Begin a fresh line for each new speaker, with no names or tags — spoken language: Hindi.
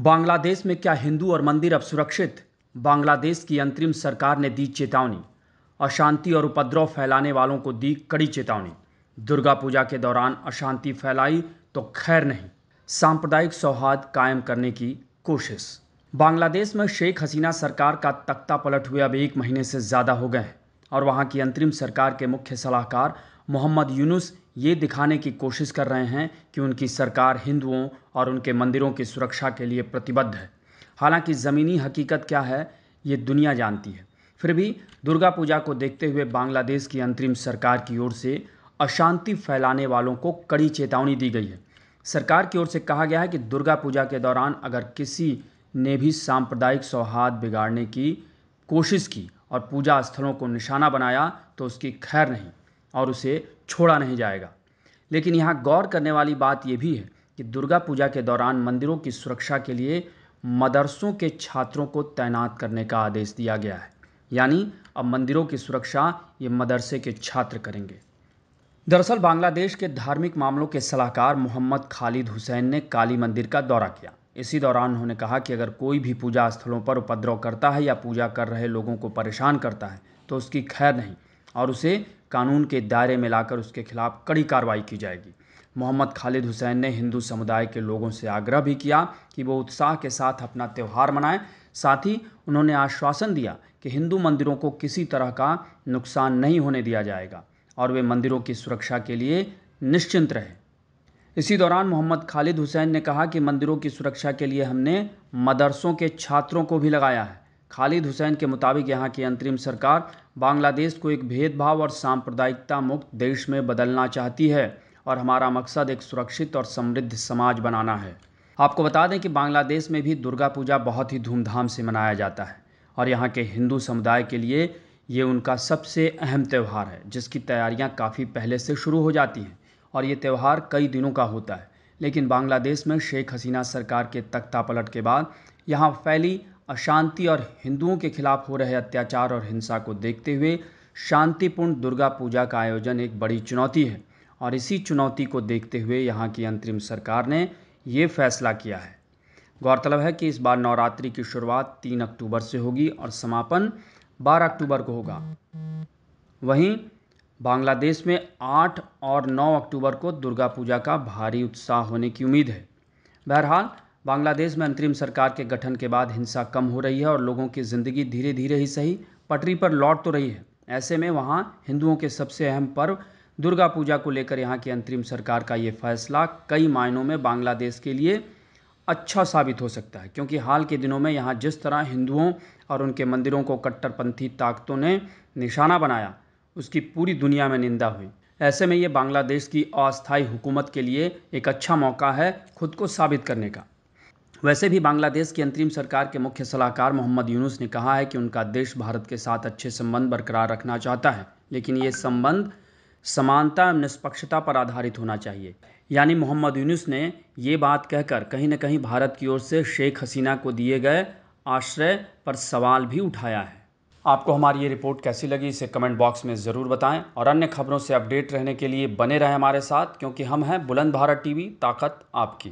बांग्लादेश में क्या हिंदू और मंदिर अब सुरक्षित? बांग्लादेश की अंतरिम सरकार ने दी चेतावनी। अशांति और उपद्रव फैलाने वालों को दी कड़ी चेतावनी। दुर्गा पूजा के दौरान अशांति फैलाई तो खैर नहीं, सांप्रदायिक सौहार्द कायम करने की कोशिश। बांग्लादेश में शेख हसीना सरकार का तख्ता पलट हुए अब 1 महीने से ज़्यादा हो गए हैं और वहाँ की अंतरिम सरकार के मुख्य सलाहकार मोहम्मद यूनुस ये दिखाने की कोशिश कर रहे हैं कि उनकी सरकार हिंदुओं और उनके मंदिरों की सुरक्षा के लिए प्रतिबद्ध है। हालांकि ज़मीनी हकीकत क्या है ये दुनिया जानती है। फिर भी दुर्गा पूजा को देखते हुए बांग्लादेश की अंतरिम सरकार की ओर से अशांति फैलाने वालों को कड़ी चेतावनी दी गई है। सरकार की ओर से कहा गया है कि दुर्गा पूजा के दौरान अगर किसी ने भी सांप्रदायिक सौहार्द बिगाड़ने की कोशिश की और पूजा स्थलों को निशाना बनाया तो उसकी खैर नहीं और उसे छोड़ा नहीं जाएगा। लेकिन यहाँ गौर करने वाली बात यह भी है कि दुर्गा पूजा के दौरान मंदिरों की सुरक्षा के लिए मदरसों के छात्रों को तैनात करने का आदेश दिया गया है। यानी अब मंदिरों की सुरक्षा ये मदरसे के छात्र करेंगे। दरअसल बांग्लादेश के धार्मिक मामलों के सलाहकार मोहम्मद खालिद हुसैन ने काली मंदिर का दौरा किया। इसी दौरान उन्होंने कहा कि अगर कोई भी पूजा स्थलों पर उपद्रव करता है या पूजा कर रहे लोगों को परेशान करता है तो उसकी खैर नहीं और उसे कानून के दायरे में लाकर उसके खिलाफ कड़ी कार्रवाई की जाएगी। मोहम्मद खालिद हुसैन ने हिंदू समुदाय के लोगों से आग्रह भी किया कि वो उत्साह के साथ अपना त्यौहार मनाएं। साथ ही उन्होंने आश्वासन दिया कि हिंदू मंदिरों को किसी तरह का नुकसान नहीं होने दिया जाएगा और वे मंदिरों की सुरक्षा के लिए निश्चिंत रहें। इसी दौरान मोहम्मद खालिद हुसैन ने कहा कि मंदिरों की सुरक्षा के लिए हमने मदरसों के छात्रों को भी लगाया है। खालिद हुसैन के मुताबिक यहाँ की अंतरिम सरकार बांग्लादेश को एक भेदभाव और सांप्रदायिकता मुक्त देश में बदलना चाहती है और हमारा मकसद एक सुरक्षित और समृद्ध समाज बनाना है। आपको बता दें कि बांग्लादेश में भी दुर्गा पूजा बहुत ही धूमधाम से मनाया जाता है और यहाँ के हिंदू समुदाय के लिए ये उनका सबसे अहम त्यौहार है, जिसकी तैयारियाँ काफ़ी पहले से शुरू हो जाती हैं और ये त्यौहार कई दिनों का होता है। लेकिन बांग्लादेश में शेख हसीना सरकार के तख्ता पलट के बाद यहाँ फैली अशांति और हिंदुओं के खिलाफ हो रहे अत्याचार और हिंसा को देखते हुए शांतिपूर्ण दुर्गा पूजा का आयोजन एक बड़ी चुनौती है और इसी चुनौती को देखते हुए यहाँ की अंतरिम सरकार ने ये फैसला किया है। गौरतलब है कि इस बार नवरात्रि की शुरुआत 3 अक्टूबर से होगी और समापन 12 अक्टूबर को होगा। वहीं बांग्लादेश में 8 और 9 अक्टूबर को दुर्गा पूजा का भारी उत्साह होने की उम्मीद है। बहरहाल बांग्लादेश में अंतरिम सरकार के गठन के बाद हिंसा कम हो रही है और लोगों की ज़िंदगी धीरे धीरे ही सही पटरी पर लौट तो रही है। ऐसे में वहाँ हिंदुओं के सबसे अहम पर्व दुर्गा पूजा को लेकर यहाँ की अंतरिम सरकार का ये फैसला कई मायनों में बांग्लादेश के लिए अच्छा साबित हो सकता है, क्योंकि हाल के दिनों में यहाँ जिस तरह हिंदुओं और उनके मंदिरों को कट्टरपंथी ताकतों ने निशाना बनाया उसकी पूरी दुनिया में निंदा हुई। ऐसे में ये बांग्लादेश की अस्थायी हुकूमत के लिए एक अच्छा मौका है खुद को साबित करने का। वैसे भी बांग्लादेश की अंतरिम सरकार के मुख्य सलाहकार मोहम्मद यूनुस ने कहा है कि उनका देश भारत के साथ अच्छे संबंध बरकरार रखना चाहता है, लेकिन ये संबंध समानता एवं निष्पक्षता पर आधारित होना चाहिए। यानी मोहम्मद यूनुस ने ये बात कहकर कहीं न कहीं भारत की ओर से शेख हसीना को दिए गए आश्रय पर सवाल भी उठाया है। आपको हमारी ये रिपोर्ट कैसी लगी इसे कमेंट बॉक्स में ज़रूर बताएं और अन्य खबरों से अपडेट रहने के लिए बने रहें हमारे साथ, क्योंकि हम हैं बुलंद भारत टीवी, ताकत आपकी।